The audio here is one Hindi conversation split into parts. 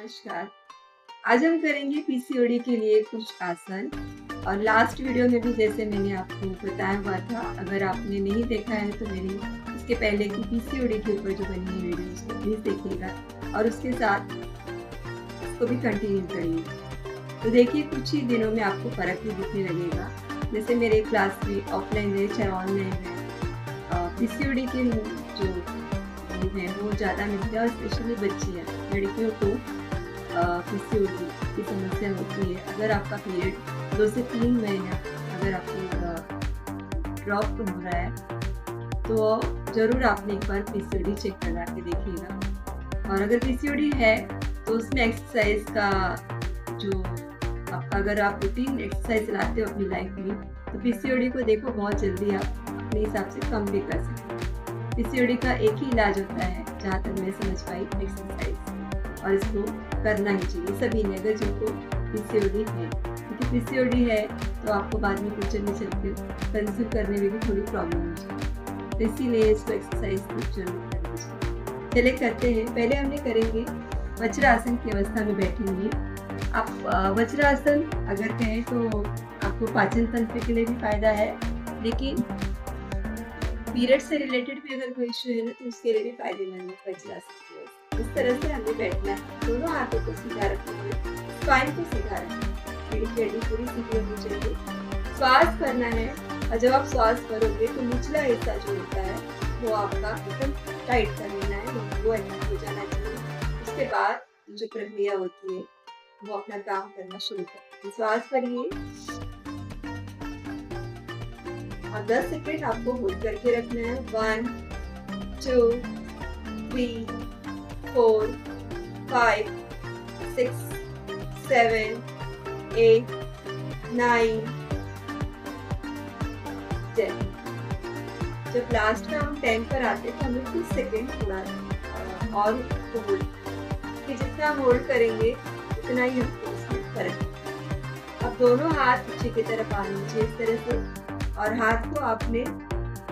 नमस्कार। आज हम करेंगे पीसीओडी के लिए कुछ आसन। और लास्ट वीडियो में भी जैसे मैंने आपको बताया हुआ था, अगर आपने नहीं देखा है तो मेरी इसके पहले की पीसीओडी के ऊपर जो बनी है वीडियो उसको प्लीज़ देखिएगा और उसके साथ इसको भी कंटिन्यू करिए। तो देखिए कुछ ही दिनों में आपको फ़र्क भी दिखने लगेगा। जैसे मेरे क्लास में ऑफलाइन है चाहे ऑनलाइन है, पीसीओडी के जो है वो ज़्यादा मिलते हैं और स्पेशली बच्चियाँ लड़कियों को पीसीओडी की समस्या होती है। अगर आपका पीरियड 2 से 3 महीना अगर आपको ड्रॉप हो रहा है तो ज़रूर आपने एक बार पीसीओडी चेक करा के देखिएगा। और अगर पीसीओडी है तो उसमें एक्सरसाइज का जो अगर आप रूटीन एक्सरसाइज लाते हो अपनी लाइफ में तो पीसीओडी को देखो बहुत जल्दी आप अपने हिसाब से कम भी कर सकते हो। पीसीओडी का एक ही इलाज होता है जहाँ तक मैं समझ पाई, एक्सरसाइज, और इसको करना ही चाहिए सभी ने अगर जिनको पीसीओडी है, क्योंकि पीसीओडी है तो आपको बाद में फ्यूचर में चलकर कंज्यूम करने में भी थोड़ी प्रॉब्लम हो जाती है, तो इसीलिए इसको एक्सरसाइज जरूर करनी चाहिए। चलिए करते हैं। पहले हमने करेंगे वज्रासन की अवस्था में बैठेंगे। आप वज्रासन अगर कहें तो आपको पाचन तंत्र के लिए भी फायदा है, लेकिन पीरियड से रिलेटेड भी अगर कोई इशू है ना तो उसके लिए भी फायदेमंद है वज्रासन। इस तरह से हमें बैठना है, दोनों हाथों को सीधा रखना है, स्पाइन को सीधा रखना है, रीढ़ की हड्डी पूरी सीधी होनी चाहिए। श्वास करना है और जब आप श्वास करोगे तो निचला हिस्सा जो होता है वो आपका एकदम टाइट कर लेना है, वो एकदम हो जाना चाहिए। उसके बाद जो प्रक्रिया होती है वो अपना काम करना शुरू करते हैं। श्वास करिए और 10 सेकेंड आपको होल्ड करके रखना है। 1 2 3 4 5 6 7 8 9 10। जब लास्ट में हम 10 पर आते हैं तो हमें कुछ सेकेंड थोड़ा और होल्ड, कि जितना होल्ड करेंगे उतना ही हमको उसमें फर्क। अब दोनों हाथ पीछे की तरफ आने चाहिए इस तरह से, और हाथ को आपने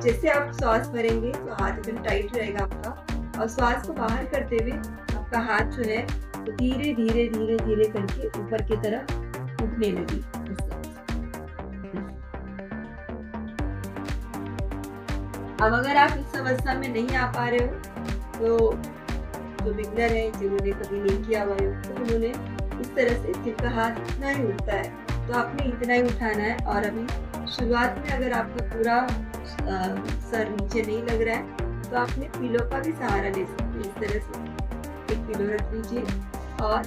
जैसे आप श्वास भरेंगे तो हाथ एकदम टाइट रहेगा आपका, और श्वास को बाहर करते हुए आपका हाथ जो है तो धीरे धीरे धीरे धीरे करके ऊपर की तरफ उठने लगी। अब अगर आप इस अवस्था में नहीं आ पा रहे हो तो जो बिगनर है जिन्होंने कभी नहीं किया हुआ योग तो उन्होंने इस तरह से जिनका हाथ इतना ही उठता है तो आपने इतना ही उठाना है। और अभी शुरुआत में अगर आपका पूरा सर नीचे नहीं लग रहा है तो आपने पिलो का भी सहारा ले सकते हैं। इस तरह से एक पिलो रख लीजिए और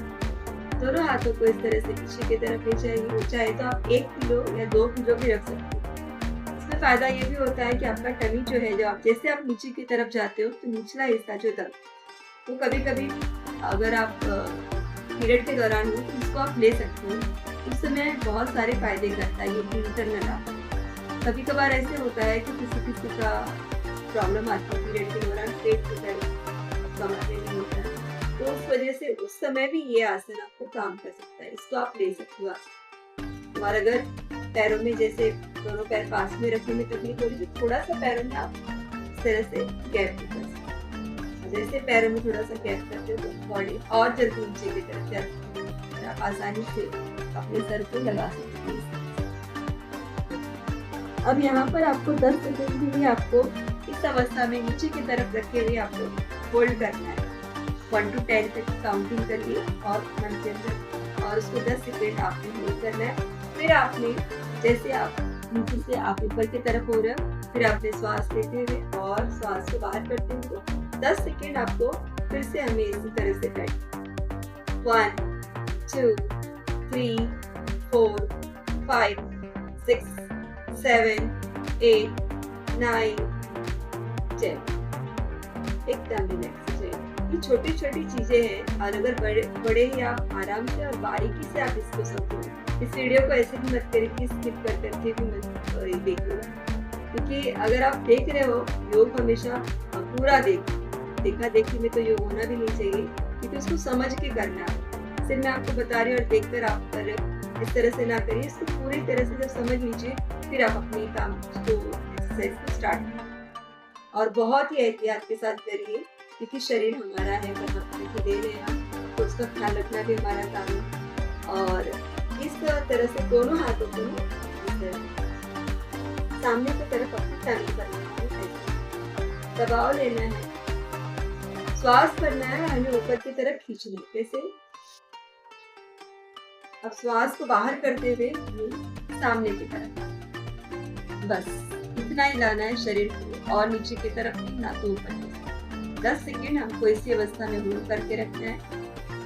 दोनों हाथों को इस तरह से पीछे की तरफ ले जाइए। चाहे तो आप 1 पिलो या 2 पिलो भी रख सकते हैं। इसमें फायदा ये भी होता है कि आपका टमी जो है, जो आप जैसे आप नीचे की तरफ जाते हो तो निचला हिस्सा जो दर्द, तो कभी कभी अगर आप पीरियड के दौरान हो तो इसको आप ले सकते हो। उस समय बहुत सारे फायदे करता है ये इंटरनल आप। कभी कभार ऐसे होता है कि किसी का प्रॉब्लम आती है पीरियड के दौरान, पेट में दर्द, कमर में नहीं होता है, तो उस वजह से उस समय भी ये आसन आपको काम कर सकता है, इसको आप ले सकते हो। और अगर पैरों में जैसे दोनों पैर पास में रखने में तकलीफ हो रही है तो थोड़ा सा पैरों में आप इस तरह से गैप भी कर सकते हैं। जैसे पैरों में थोड़ा सा गैप करते हो तो बॉडी और जल्दी नीचे की तरफ जाती है, आप आसानी से अपने सर को लगा सकते हैं। अब यहाँ पर आपको 10 सेकंड भी आपको इस अवस्था में नीचे की तरफ रखे हुए आपको होल्ड करना है। 1 to 10 तक काउंटिंग करिए और मन के अंदर, और उसको 10 सेकंड आपने होल्ड करना है। फिर आपने जैसे आप नीचे से आप ऊपर की तरफ हो रहे हो, फिर आपने श्वास लेते हुए और श्वास को बाहर करते हुए 10 सेकंड आपको फिर से हमें इसी तरह से बैठ 1 2 3 4 5 6 7 8 9 10। एकदम रिलैक्स हो जाए। ये छोटी छोटी चीजें हैं और अगर बड़े ही आप आराम से और बारीकी से आप इसको समझो। इस वीडियो को ऐसे भी मत करें कि स्किप कर करके भी मत देखो, क्योंकि अगर आप देख रहे हो योग हमेशा पूरा देखा देखी में तो योग होना भी नहीं चाहिए, क्योंकि उसको समझ के करना है। सिर्फ मैं आपको बता रही हूँ और देखकर आप कर रहे हो, इस तरह से ना करिए। इसको पूरी तरह से जब समझ लीजिए फिर आप अपने काम को एक्सरसाइज को स्टार्ट करिए, और बहुत ही एहतियात के साथ करिए, क्योंकि शरीर हमारा है, परमात्मा की देन है। तो उसका ख्याल रखना भी हमारा काम है। और इस तरह से दोनों हाथों को सामने की तरफ अपनी टर्न करना है, ऐसे दबाव लेना है, श्वास करना है, हमें ऊपर की तरफ खींचना है। कैसे? अब श्वास को बाहर करते हुए सामने की तरफ, बस इतना ही लाना है शरीर को, और नीचे की तरफ नहीं, ना तो ऊपर की तरफ। 10 सेकेंड हमको इसी अवस्था में होल्ड करके रखना है।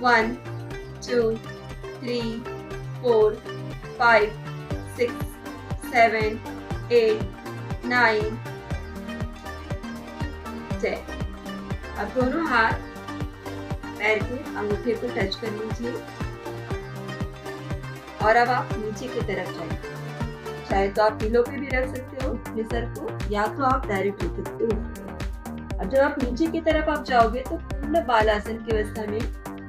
1 2 3 4 5 6 7 8 9 10। अब दोनों हाथ पैर के अंगूठे को टच कर लीजिए और अब आप नीचे की तरफ जाइए। चाहे तो आप पिलो पे भी रख सकते हो अपने सर को, या तो आप डायरेक्ट रख सकते हो। और जब आप नीचे की तरफ आप जाओगे तो पूर्ण बालासन की अवस्था में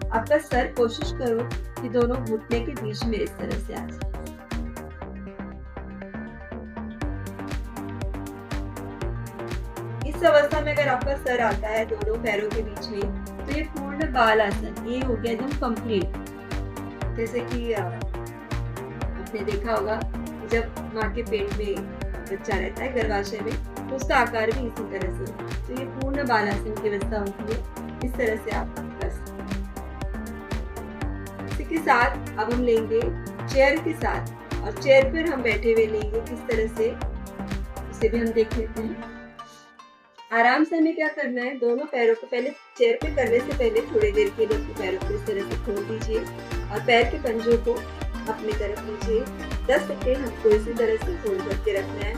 आपका सर, कोशिश करो कि दोनों घुटने के बीच में इस तरह से आ जाए। इस अवस्था में अगर आपका सर आता है दोनों पैरों के बीच में, तो ये पूर्ण बालासन, ये हो गया एकदम कंप्लीट। जैसे कि आपने देखा होगा जब माँ के पेट में बच्चा रहता है गर्भाशय में, तो उसका आकार भी इसी तरह से। तो ये पूर्ण बालासन की अवस्था होती है। इस तरह से आप कर सकते हैं। इसी के साथ अब हम लेंगे चेयर के साथ, और चेयर पर हम बैठे हुए लेंगे किस तरह से, उसे भी हम देख लेते हैं। आराम से हमें क्या करना है, दोनों पैरों को पहले चेयर पे करने से पहले थोड़ी देर के लिए अपने पैरों को इस तरह से खोल दीजिए और पैर के पंजों को अपनी तरफ लीजिए। 10 सेकेंड हमको इसी तरह से होल्ड करके रखना है।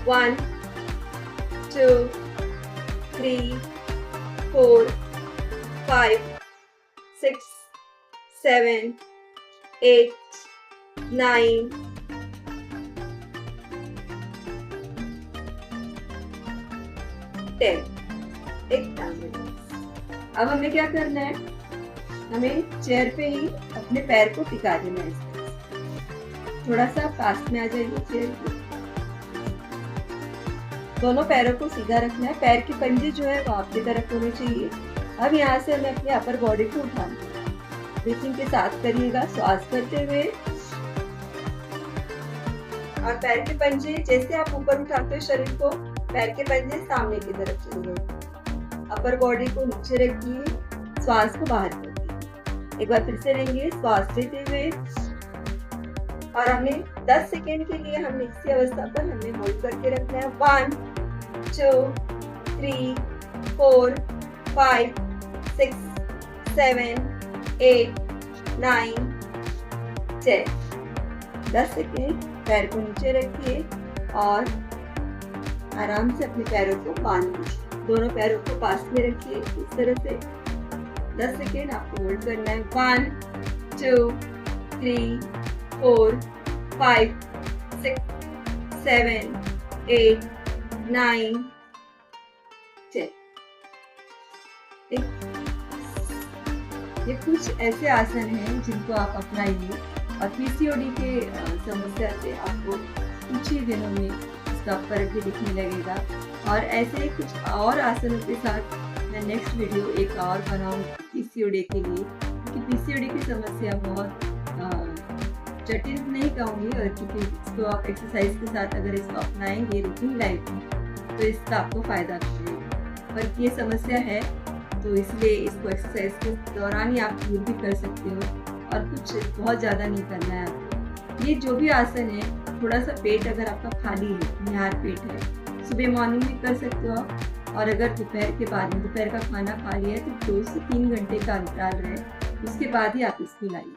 1 2 3 4 5 6 7 8 9 10। एक अब हमें क्या करना है, हमें चेयर पे ही अपने पैर को टिका देना है। थोड़ा सा पास में आ जाइए चेयर के। दोनों पैरों को सीधा रखना है, पैर के पंजे जो है वो आपकी तरफ होने चाहिए। अब यहाँ से हमें अपने अपर बॉडी को उठाना है। ब्रीथिंग के साथ करिएगा, श्वास करते हुए, और पैर के पंजे जैसे आप ऊपर उठाते हो शरीर को, पैर के पंजे सामने की तरफ चलिए। अपर बॉडी को नीचे रखिए, श्वास को बाहर करिए। एक बार फिर से लेंगे, श्वास लेते हुए, और हमें 10 सेकेंड के लिए हमने इसी अवस्था पर हमने होल्ड करके रखना है। 1 2 3 4 5 6 7 8 9 10। 10 सेकेंड पैर को नीचे रखिए और आराम से अपने पैरों को बांध लीजिए। दोनों पैरों को पास में रखिए इस तरह से। 10 सेकेंड आपको होल्ड करना है। 1 2 3 4 5 6 7 8 9 10। ये कुछ ऐसे आसन हैं जिनको आप अपनाइए और पीसीओडी के समस्या से आपको कुछ ही दिनों में इसका फर्क भी दिखने लगेगा। और ऐसे कुछ और आसनों के साथ मैं नेक्स्ट वीडियो एक और बनाऊंगी पीसीओडी के लिए, क्योंकि पीसीओडी की समस्या बहुत जटिल नहीं कहूँगी, और क्योंकि इसको आप एक्सरसाइज के साथ अगर इसको अपनाएंगे रूटीन लाइफ में तो इसका आपको फ़ायदा मिलेगा। पर ये समस्या है तो इसलिए इसको एक्सरसाइज के दौरान ही आप दूर भी कर सकते हो, और कुछ बहुत ज़्यादा नहीं करना है आपको। ये जो भी आसन है, थोड़ा सा पेट अगर आपका खाली है, निहार पेट है, सुबह मॉर्निंग में कर सकते हो आप, और अगर दोपहर के बाद में दोपहर का खाना खा लिया है तो 2 से 3 घंटे का अंतराल रहे, उसके बाद ही आप इसको लाइए।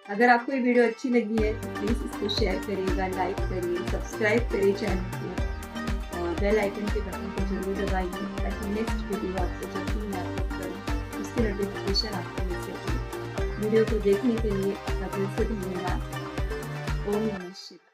अगर आपको ये वीडियो अच्छी लगी है तो प्लीज़ इसको शेयर करिएगा, लाइक करिए, सब्सक्राइब करिए चैनल को, और बेल आइकन के बटन को जरूर दबाइए ताकि नेक्स्ट वीडियो आपको जब भी मैं अपलोड करूँ उसकी नोटिफिकेशन आपको मिल सके। वीडियो को देखने के लिए आपका दिल से धन्यवाद। ओम नमः शिवाय।